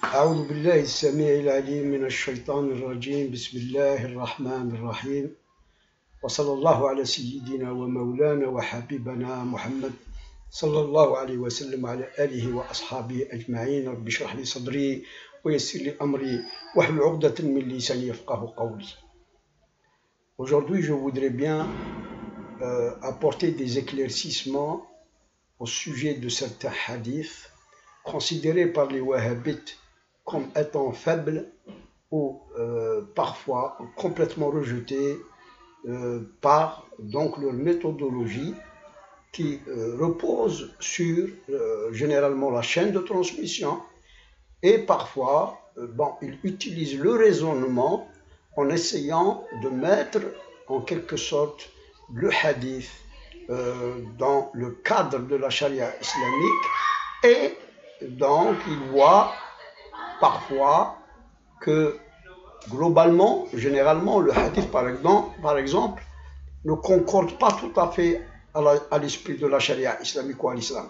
أعوذ بالله السميع العليم من الشيطان الرجيم بسم الله الرحمن الرحيم وصلى الله على سيدنا ومولانا وحبيبنا محمد صلى الله عليه وسلم على آله وأصحابه أجمعين رب اشرح لي صدري ويسر لي أمري واحلل عقدة من لساني يفقه قولي. Aujourd'hui, je voudrais bien apporter des éclaircissements au sujet de certains hadiths considérés par les wahhabites comme étant faibles ou parfois complètement rejetés par donc leur méthodologie qui repose sur généralement la chaîne de transmission et parfois ils utilisent le raisonnement en essayant de mettre en quelque sorte le hadith dans le cadre de la charia islamique et donc ils voient parfois que globalement, généralement, le hadith par exemple ne concorde pas tout à fait à l'esprit de la charia islamique ou à l'islam.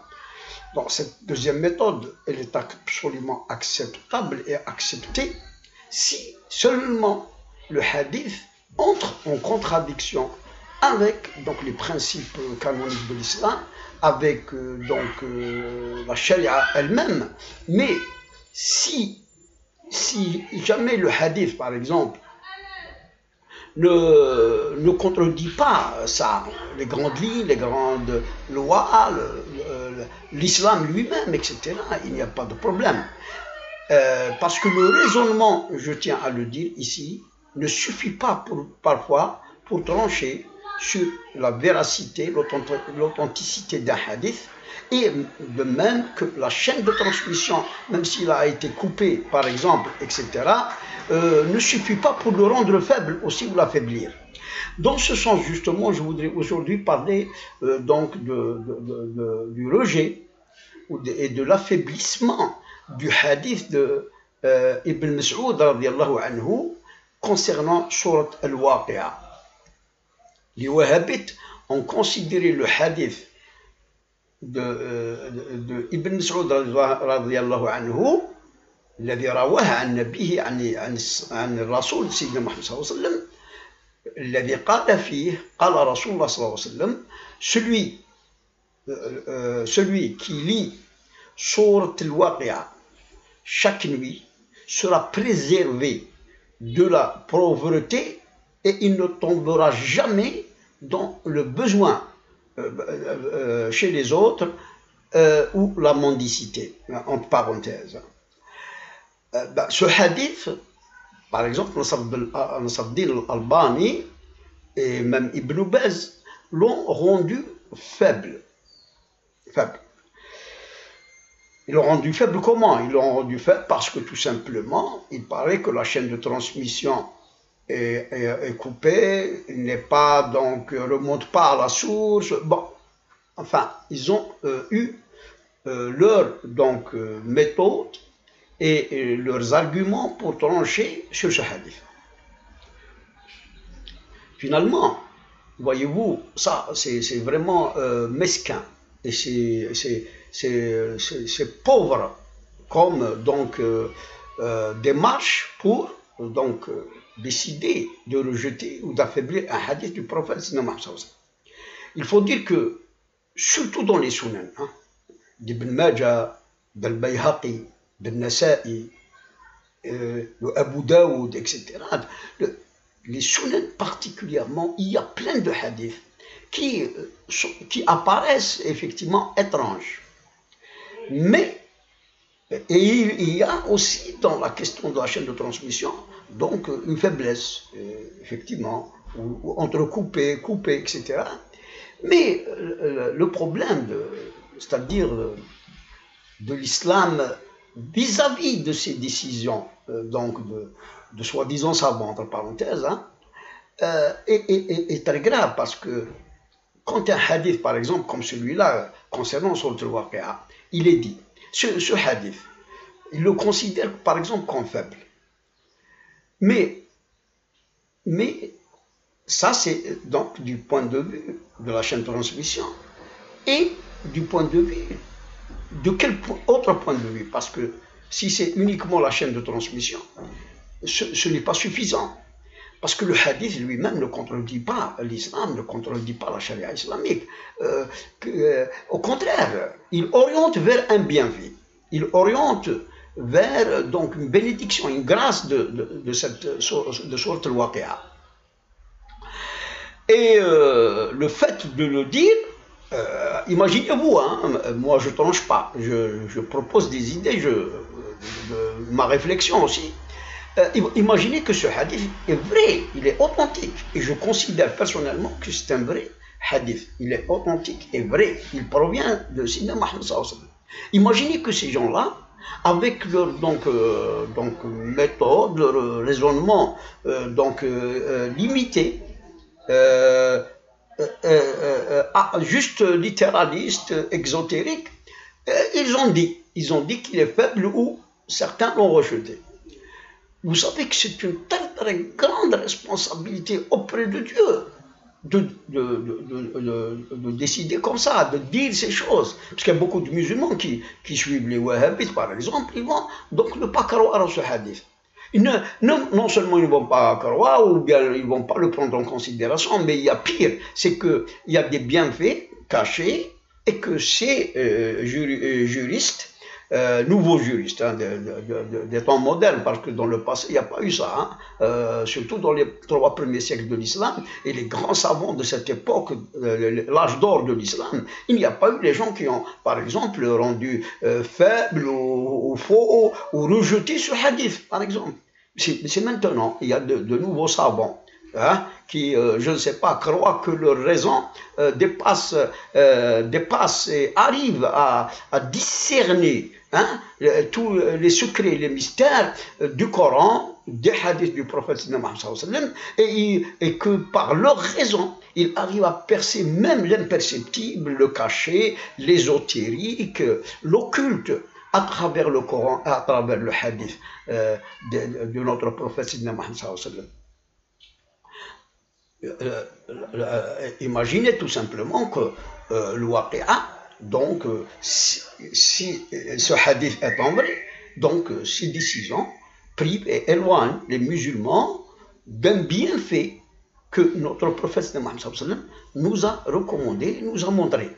Donc cette deuxième méthode, elle est absolument acceptable et acceptée si seulement le hadith entre en contradiction avec donc les principes canoniques de l'islam, avec la charia elle-même. Mais si jamais le hadith, par exemple, ne contredit pas ça, les grandes lignes, les grandes lois, l'islam lui-même, etc., il n'y a pas de problème. Parce que le raisonnement, je tiens à le dire ici, ne suffit pas parfois pour trancher sur la véracité, l'authenticité d'un hadith, et de même que la chaîne de transmission, même s'il a été coupé par exemple, etc., ne suffit pas pour le rendre faible aussi ou l'affaiblir. Dans ce sens justement, je voudrais aujourd'hui parler du rejet et de l'affaiblissement du hadith de Ibn Mas'ud radiyallahu anhu concernant Surat Al-Waqi'a. Les wahhabites ont considéré le hadith de Ibn Mas'ud radiyallahu anhu الذي رواه عن نبيه عن الرسول سيدنا محمد صلى الله عليه وسلم الذي قال فيه قال رسول الله صلى الله عليه وسلم celui qui lit Surat Al-Waqi'a chaque nuit sera préservé de la pauvreté et il ne tombera jamais dans le besoin chez les autres ou la mendicité, entre parenthèses. Ce hadith, par exemple, Nasruddin al-Albani et même Ibn Baz l'ont rendu faible. Ils l'ont rendu faible comment? Ils l'ont rendu faible parce que tout simplement, il paraît que la chaîne de transmission est coupée, n'est pas donc remonte pas à la source. Bon, enfin, ils ont eu leur méthode et leurs arguments pour trancher sur ce hadith. Finalement, voyez-vous, ça c'est vraiment mesquin et c'est pauvre comme démarche pour décider de rejeter ou d'affaiblir un hadith du prophète. Il faut dire que surtout dans les sunan, d'Ibn Majah, d'Al-Bayhaqi, de Nasa'i, de Abu Daoud, etc. Les sunan particulièrement, il y a plein de hadiths qui apparaissent effectivement étranges. Mais il y a aussi dans la question de la chaîne de transmission donc une faiblesse, effectivement, ou entrecoupée, coupée, etc. Mais le problème, c'est-à-dire de l'islam vis-à-vis de ces décisions de soi-disant savants, entre parenthèses, est très grave parce que quand un hadith, par exemple, comme celui-là, concernant Surat Al-Waqi'a, il est dit, ce hadith, il le considère par exemple comme faible. Mais ça, c'est donc du point de vue de la chaîne de transmission et du point de vue de quel autre point de vue? Parce que si c'est uniquement la chaîne de transmission, ce n'est pas suffisant. Parce que le hadith lui-même ne contredit pas l'islam, ne contredit pas la charia islamique. Au contraire, il oriente vers un bienfait. Il oriente vers donc une bénédiction, une grâce de sorte al-Waqi'a. Et le fait de le dire, imaginez-vous, hein, moi je ne tranche pas, je propose des idées, ma réflexion aussi. Imaginez que ce hadith est vrai, il est authentique. Et je considère personnellement que c'est un vrai hadith. Il est authentique et vrai. Il provient de Sayyidina Muhammad sallallahu alayhi wa sallam. Imaginez que ces gens-là, avec leur méthode, leur raisonnement limité, juste littéraliste, exotérique, ils ont dit qu'il est faible ou certains l'ont rejeté. Vous savez que c'est une très grande responsabilité auprès de Dieu de décider comme ça, de dire ces choses. Parce qu'il y a beaucoup de musulmans qui suivent les wahhabites, par exemple, ils vont donc ne pas croire à ce hadith. Non seulement ils ne vont pas croire, ou bien ils ne vont pas le prendre en considération, mais il y a pire, c'est qu'il y a des bienfaits cachés et que ces juristes, nouveaux juristes, hein, des temps modernes, parce que dans le passé, il n'y a pas eu ça, hein, surtout dans les 3 premiers siècles de l'islam, et les grands savants de cette époque, l'âge d'or de l'islam, il n'y a pas eu les gens qui ont, par exemple, rendu faible ou faux, ou rejeté ce hadith, par exemple. C'est maintenant, il y a de nouveaux savants, hein, qui, je ne sais pas, croient que leur raison dépasse et arrive à discerner, hein, tous les secrets, les mystères du Coran, des hadiths du prophète Mohammed sallallahu alayhi wa sallam, et que par leur raison, ils arrivent à percer même l'imperceptible, le caché, l'ésotérique, l'occulte, à travers le Coran, à travers le hadith de notre prophète Mohammed sallallahu alayhi wa sallam. Imaginez tout simplement que le Waqi'a, donc si ce hadith est en vrai, donc ces décisions privent et éloignent les musulmans d'un bienfait que notre prophète Mohammed sallallahu alayhi wa sallam nous a recommandé, nous a montré.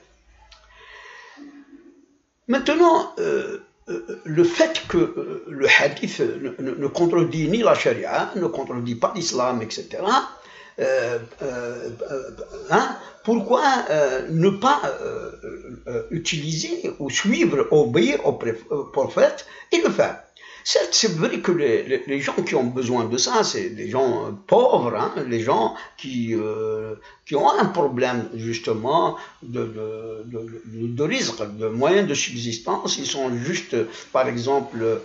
Maintenant, le fait que le hadith ne contredit ni la charia, ne contredit pas l'islam, etc., pourquoi ne pas utiliser ou suivre, obéir au prophète et le faire? Certes, c'est vrai que les gens qui ont besoin de ça, c'est des gens pauvres, hein, les gens qui ont un problème justement de risque, de moyens de subsistance. Ils sont juste, par exemple,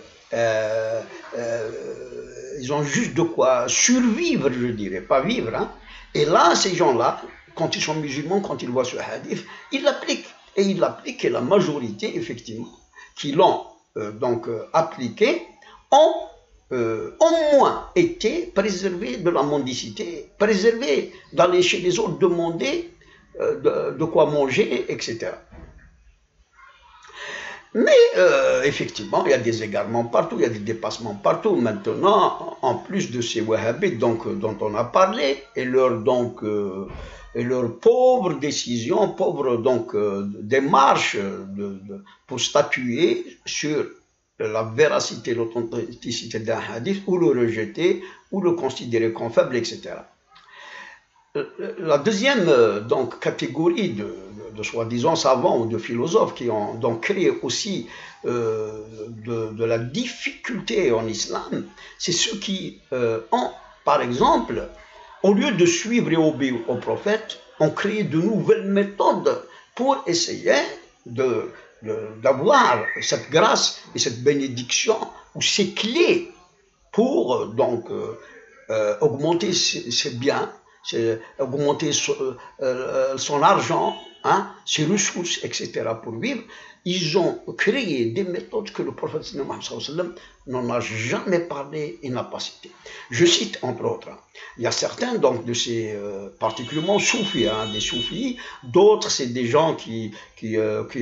ils ont juste de quoi survivre, je dirais, pas vivre. Hein. Et là, ces gens-là, quand ils sont musulmans, quand ils voient ce hadith, ils l'appliquent. Et ils l'appliquent, et la majorité, effectivement, qui l'ont appliqué, ont au moins été préservés de la mendicité, préservés d'aller chez les autres demander de quoi manger, etc. Mais effectivement, il y a des égarements partout, il y a des dépassements partout. Maintenant, en plus de ces wahhabites dont on a parlé, et leurs pauvres décisions, pauvres démarches pour statuer sur la véracité, l'authenticité d'un hadith, ou le rejeter, ou le considérer comme faible, etc. La deuxième catégorie de soi-disant savants ou de philosophes qui ont donc créé aussi de la difficulté en islam, c'est ceux qui ont, par exemple, au lieu de suivre et obéir au prophète, ont créé de nouvelles méthodes pour essayer d'avoir cette grâce et cette bénédiction ou ces clés pour augmenter ses biens, augmenter son argent, hein, ses ressources, etc. pour vivre. ils ont créé des méthodes que le prophète n'en a jamais parlé et n'a pas cité. Je cite entre autres. Il y a certains donc de ces particulièrement soufis, des soufis, d'autres c'est des gens qui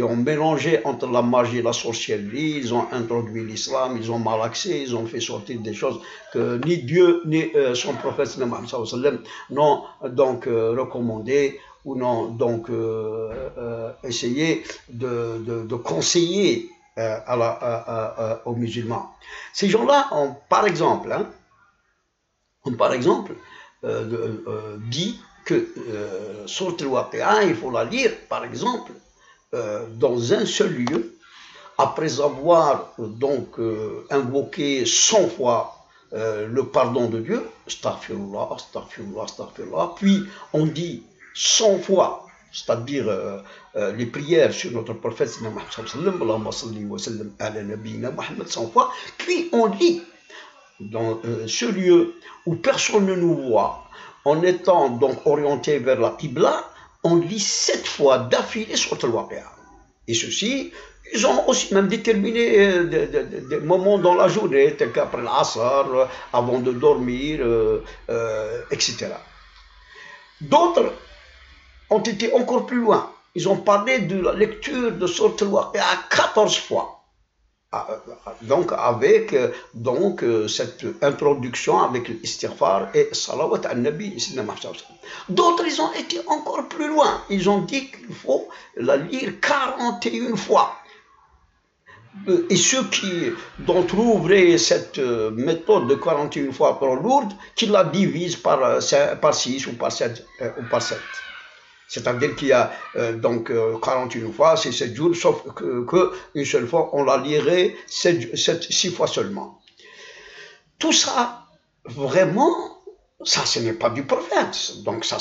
ont mélangé entre la magie et la sorcellerie, ils ont introduit l'islam, ils ont malaxé, ils ont fait sortir des choses que ni Dieu ni son prophète n'ont donc recommandé ou n'ont donc essayé de conseiller aux musulmans. Ces gens-là ont par exemple, dit que Sourate al-Waqi'a, il faut la lire par exemple dans un seul lieu, après avoir donc invoqué 100 fois le pardon de Dieu, astaghfirullah, astaghfirullah, astaghfirullah, puis on dit 100 fois, c'est-à-dire les prières sur notre prophète 100 fois, puis on lit dans ce lieu où personne ne nous voit, en étant donc orienté vers la Qibla, on lit 7 fois d'affilée sur al-Waqi'a. Et ceci, ils ont aussi même déterminé des moments dans la journée, tels qu'après l'Asr, avant de dormir, etc. D'autres ont été encore plus loin. Ils ont parlé de la lecture de Sourate al-Waqi'a 14 fois. Donc avec cette introduction avec l'istighfar et salawat al-Nabi. D'autres, ils ont été encore plus loin. Ils ont dit qu'il faut la lire 41 fois. Et ceux qui trouveraient cette méthode de 41 fois trop lourde, qu'ils la divisent par 6 ou par 7. C'est-à-dire qu'il y a donc 41 fois, c'est 7 jours, sauf qu'une seule fois, on la lirait 6 fois seulement. Tout ça, vraiment, ça ce n'est pas du prophète. Donc ça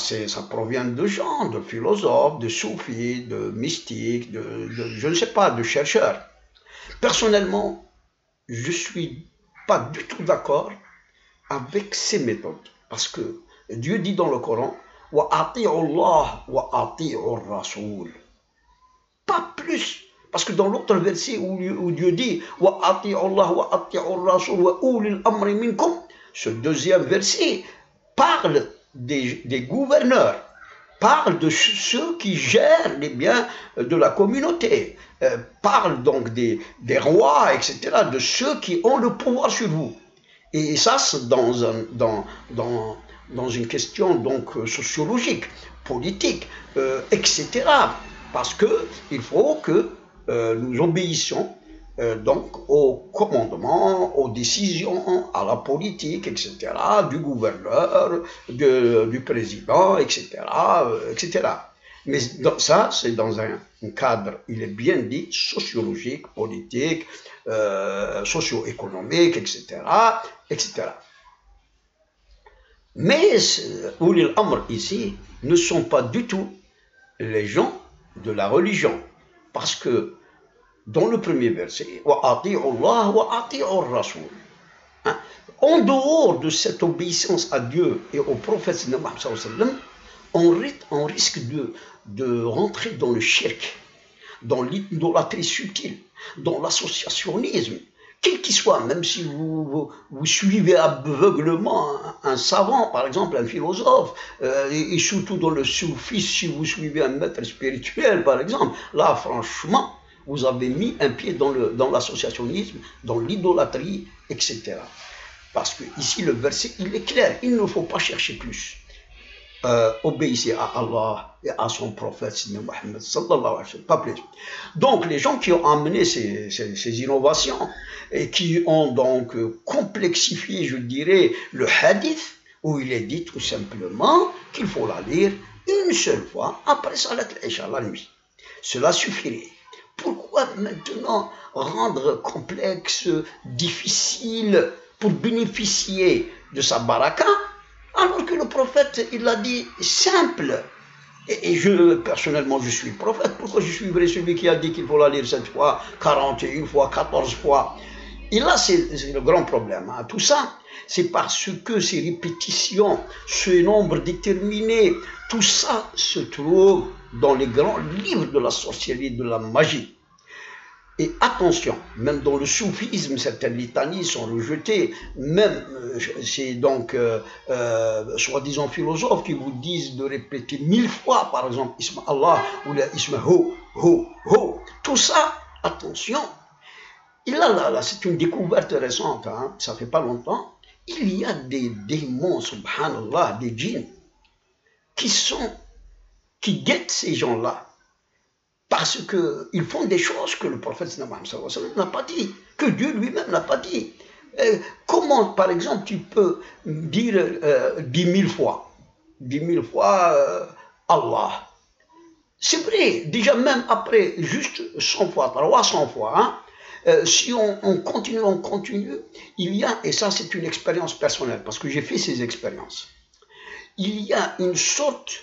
provient de gens, de philosophes, de soufis, de mystiques, je ne sais pas, de chercheurs. Personnellement, je ne suis pas du tout d'accord avec ces méthodes. Parce que Dieu dit dans le Coran, wa ati'u Allah wa ati'u Rasoul. Pas plus. Parce que dans l'autre verset où Dieu dit wa ati'u Allah wa ati'u Rasoul wa ulil amri minkum, ce deuxième verset parle des gouverneurs, parle de ceux qui gèrent les biens de la communauté, parle donc des rois, etc., de ceux qui ont le pouvoir sur vous. Et ça, c'est dans une question donc sociologique, politique, etc. Parce qu'il faut que nous obéissions donc aux commandements, aux décisions, à la politique, etc., du gouverneur, du président, etc., etc. Mais ça, c'est dans un cadre, il est bien dit, sociologique, politique, socio-économique, etc., etc. Mais Ulil Amr ici ne sont pas du tout les gens de la religion. Parce que dans le premier verset, wa ati'u Allah wa ati'u Rasoul. En dehors de cette obéissance à Dieu et au prophète on risque de rentrer dans le shirk, dans l'idolâtrie subtile, dans l'associationnisme, quel qu'il soit, même si vous suivez aveuglement un savant, par exemple un philosophe, et surtout dans le soufisme, si vous suivez un maître spirituel, par exemple, là, franchement, vous avez mis un pied dans l'associationnisme, dans l'idolâtrie, etc. Parce que ici, le verset, il est clair, il ne faut pas chercher plus. Obéissez à Allah et à son prophète Mohammed sallallahu alayhi wa sallam, pas plus. Donc les gens qui ont amené ces innovations et qui ont donc complexifié, je dirais, le hadith, où il est dit tout simplement qu'il faut la lire une seule fois après Salat al-Isha la nuit. Cela suffirait. Pourquoi maintenant rendre complexe, difficile pour bénéficier de sa baraka, alors que le prophète, il l'a dit simple. Et personnellement, je suis prophète. Pourquoi je suivrai celui qui a dit qu'il faut la lire 7 fois, 41 fois, 14 fois? Et là, c'est le grand problème. Tout ça, c'est parce que ces répétitions, ce nombre déterminé, tout ça se trouve dans les grands livres de la sorcellerie, de la magie. Et attention, même dans le soufisme, certaines litanies sont rejetées, même c'est donc soi-disant philosophes qui vous disent de répéter 1000 fois, par exemple, Isma Allah ou la Isma Ho. Tout ça, attention, et là, c'est une découverte récente, hein, ça fait pas longtemps, il y a des démons, subhanallah, des djinns, qui guettent ces gens-là, parce qu'ils font des choses que le prophète n'a pas dit, que Dieu lui-même n'a pas dit. Comment, par exemple, tu peux dire 10 000 fois, 10 000 fois Allah? C'est vrai, déjà même après juste 100 fois, 300 fois, hein, si on continue, il y a, et ça c'est une expérience personnelle, parce que j'ai fait ces expériences, il y a une sorte,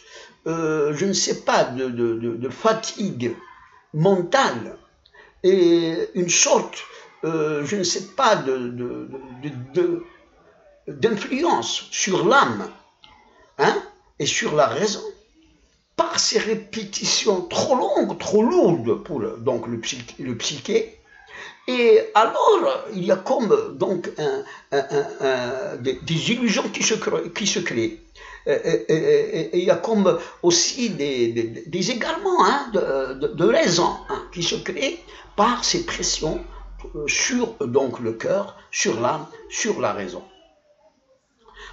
je ne sais pas, de fatigue mentale, et une sorte, je ne sais pas, d'influence sur l'âme, hein, et sur la raison, par ces répétitions trop longues, trop lourdes pour donc le psyché. Et alors, il y a comme donc des illusions qui se créent. Et il y a comme aussi des égarements, hein, de raison, hein, qui se créent par ces pressions sur donc le cœur, sur l'âme, sur la raison.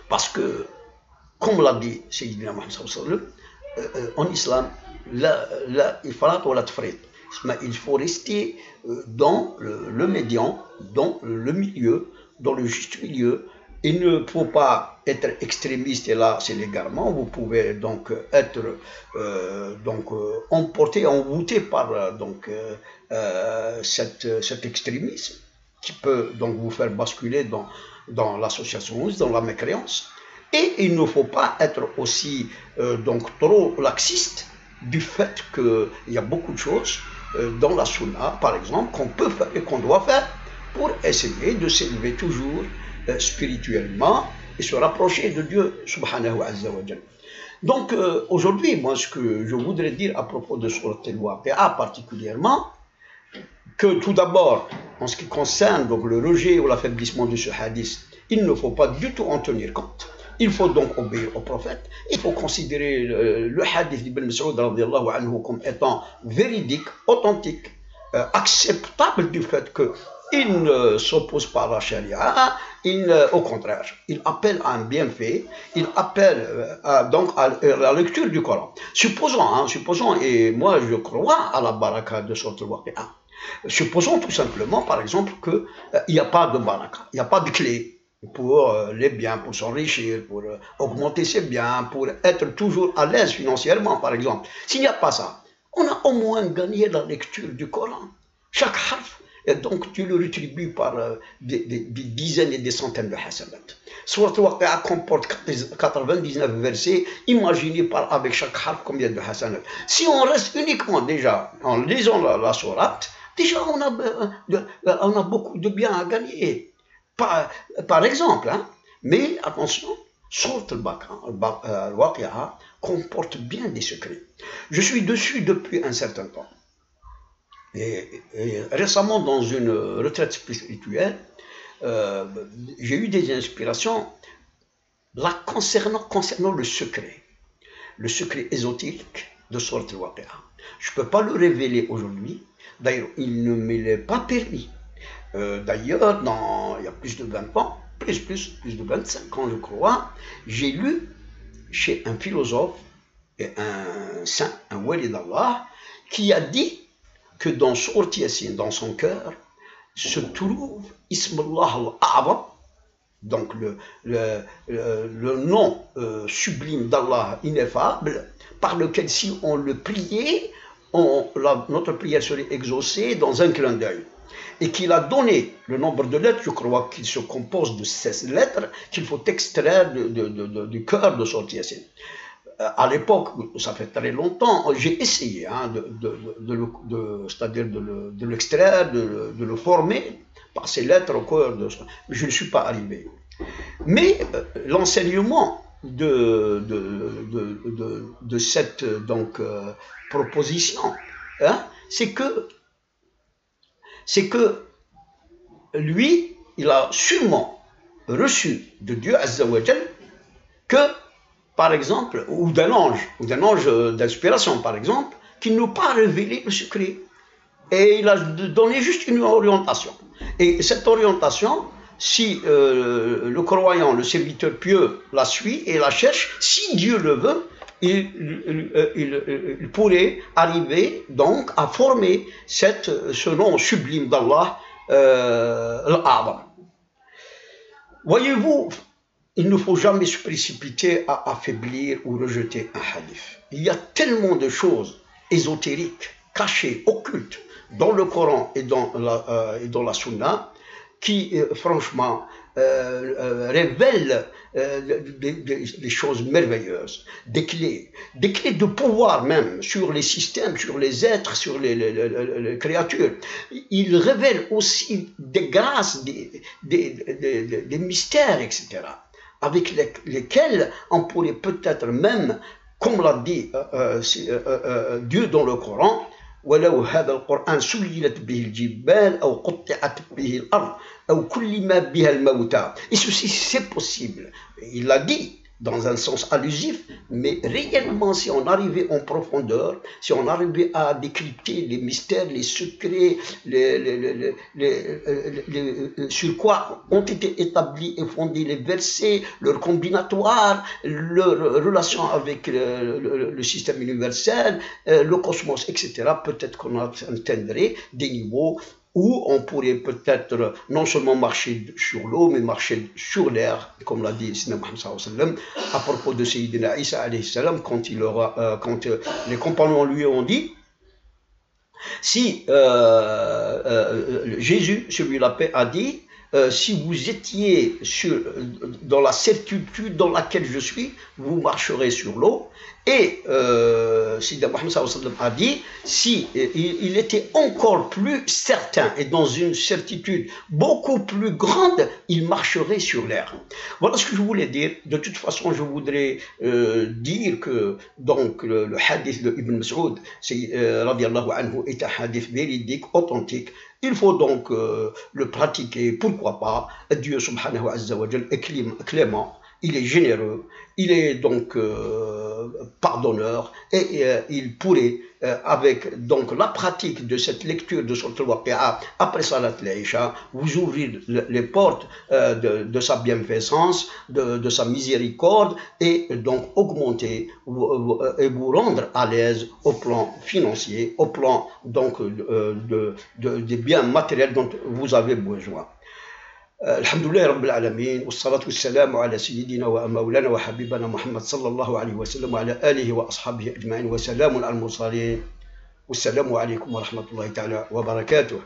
Parce que, comme l'a dit Sayyidina Muhammad sallallahu alayhi wa sallam, en islam, il faut rester dans le médian, dans le milieu, dans le juste milieu. Il ne faut pas être extrémiste, et là c'est l'égarement. Vous pouvez donc être emporté, envoûté par cet extrémisme qui peut donc vous faire basculer dans l'associationnisme, dans la mécréance. Et il ne faut pas être aussi trop laxiste du fait qu'il y a beaucoup de choses dans la sunna, par exemple, qu'on peut faire et qu'on doit faire pour essayer de s'élever toujours spirituellement et se rapprocher de Dieu subhanahu azza wa jalla. Donc aujourd'hui, moi ce que je voudrais dire à propos de Surat al-Waqi'a particulièrement, que tout d'abord, en ce qui concerne donc le rejet ou l'affaiblissement de ce hadith, il ne faut pas du tout en tenir compte. Il faut donc obéir au prophète. Il faut considérer le hadith d'Ibn Mas'ud comme étant véridique, authentique, acceptable du fait qu'il ne s'oppose pas à la charia. Au contraire, il appelle à un bienfait, il appelle donc à la lecture du Coran. Supposons, et moi je crois à la baraka de Surat al-Waqi'a. Supposons tout simplement, par exemple, qu'il n'y a pas de baraka, il n'y a pas de clé pour les biens, pour s'enrichir, pour augmenter ses biens, pour être toujours à l'aise financièrement, par exemple. S'il n'y a pas ça, on a au moins gagné la lecture du Coran. Chaque harf, et donc tu le rétribues par des dizaines et des centaines de hasanat. Surat al-Waqi'a comporte 99 versets, imaginez avec chaque harf combien de hasanat. Si on reste uniquement déjà en lisant la sourate, déjà on a beaucoup de biens à gagner. Par exemple, hein, mais attention, Surat al-Waqi'a comporte bien des secrets. Je suis dessus depuis un certain temps. Et récemment, dans une retraite spirituelle, j'ai eu des inspirations là concernant le secret ésotérique de Surat al-Waqi'a. Je ne peux pas le révéler aujourd'hui. D'ailleurs, il ne me l'est pas permis. D'ailleurs, il y a plus de 20 ans, plus de 25 ans je crois, j'ai lu chez un philosophe et un saint, un wali d'Allah, qui a dit que dans Surat Yasin, dans son cœur, se trouve Ismullah al-A'zam, donc le nom sublime d'Allah ineffable, par lequel si on le priait, notre prière serait exaucée dans un clin d'œil. Et qu'il a donné le nombre de lettres, je crois qu'il se compose de 16 lettres, qu'il faut extraire du cœur de Surat Yasin. À l'époque, ça fait très longtemps, j'ai essayé c'est-à-dire de l'extraire, de le former par ces lettres au cœur de ça. Je ne suis pas arrivé. Mais l'enseignement de cette proposition, hein, c'est que c'est que lui, il a sûrement reçu de Dieu Azza wa Jal que, par exemple, ou d'un ange d'inspiration, par exemple, qui n'a pas révélé le secret. Et il a donné juste une orientation. Et cette orientation, si le croyant, le serviteur pieux la suit et la cherche, si Dieu le veut, il pourrait arriver donc à former ce nom sublime d'Allah, l'A'zam. Voyez-vous, il ne faut jamais se précipiter à affaiblir ou rejeter un hadith. Il y a tellement de choses ésotériques, cachées, occultes dans le Coran et dans la Sunna qui, franchement, révèlent des choses merveilleuses, des clés de pouvoir même sur les systèmes, sur les êtres, sur les créatures. Il révèle aussi des grâces, des mystères, etc., avec lesquels on pourrait peut-être même, comme l'a dit Dieu dans le Coran, ولو هذا القرآن سيلت به الجبال أو قطعت به الأرض أو كلم بها الموتى. Et ceci, c'est possible. Il l'a dit dans un sens allusif, mais réellement, si on arrivait en profondeur, si on arrivait à décrypter les mystères, les secrets, sur quoi ont été établis et fondés les versets, leur combinatoire, leur relation avec le système universel, le cosmos, etc., peut-être qu'on atteindrait des niveaux où on pourrait peut-être non seulement marcher sur l'eau, mais marcher sur l'air, comme l'a dit Sayyidina Muhammad sallallahu alayhi wa sallam, à propos de Sayyidina Isa alayhi salam, quand les compagnons lui ont dit, si Jésus, celui la paix, a dit, si vous étiez dans la certitude dans laquelle je suis, vous marcherez sur l'eau. Et Sayyidina Muhammad sallallahu alayhi wa sallam a dit, si il était encore plus certain et dans une certitude beaucoup plus grande, il marcherait sur l'air. Voilà ce que je voulais dire. De toute façon, je voudrais dire que donc le hadith de Ibn Mas'ud, radiyallahu anhu, est un hadith véridique, authentique. Il faut donc le pratiquer, pourquoi pas. Dieu subhanahu wa ta'ala est clément, il est généreux, il est donc pardonneur, et il pourrait, avec donc la pratique de cette lecture de Sourate Al-Waqi'a après Salat al-Isha, vous ouvrir les portes de sa bienfaisance, de sa miséricorde, et donc augmenter et vous rendre à l'aise au plan financier, au plan donc des biens matériels dont vous avez besoin. الحمد لله رب العالمين والصلاة والسلام على سيدنا ومولانا وحبيبنا محمد صلى الله عليه وسلم وعلى آله وأصحابه أجمعين وسلام على المرسلين والسلام عليكم ورحمة الله تعالى وبركاته.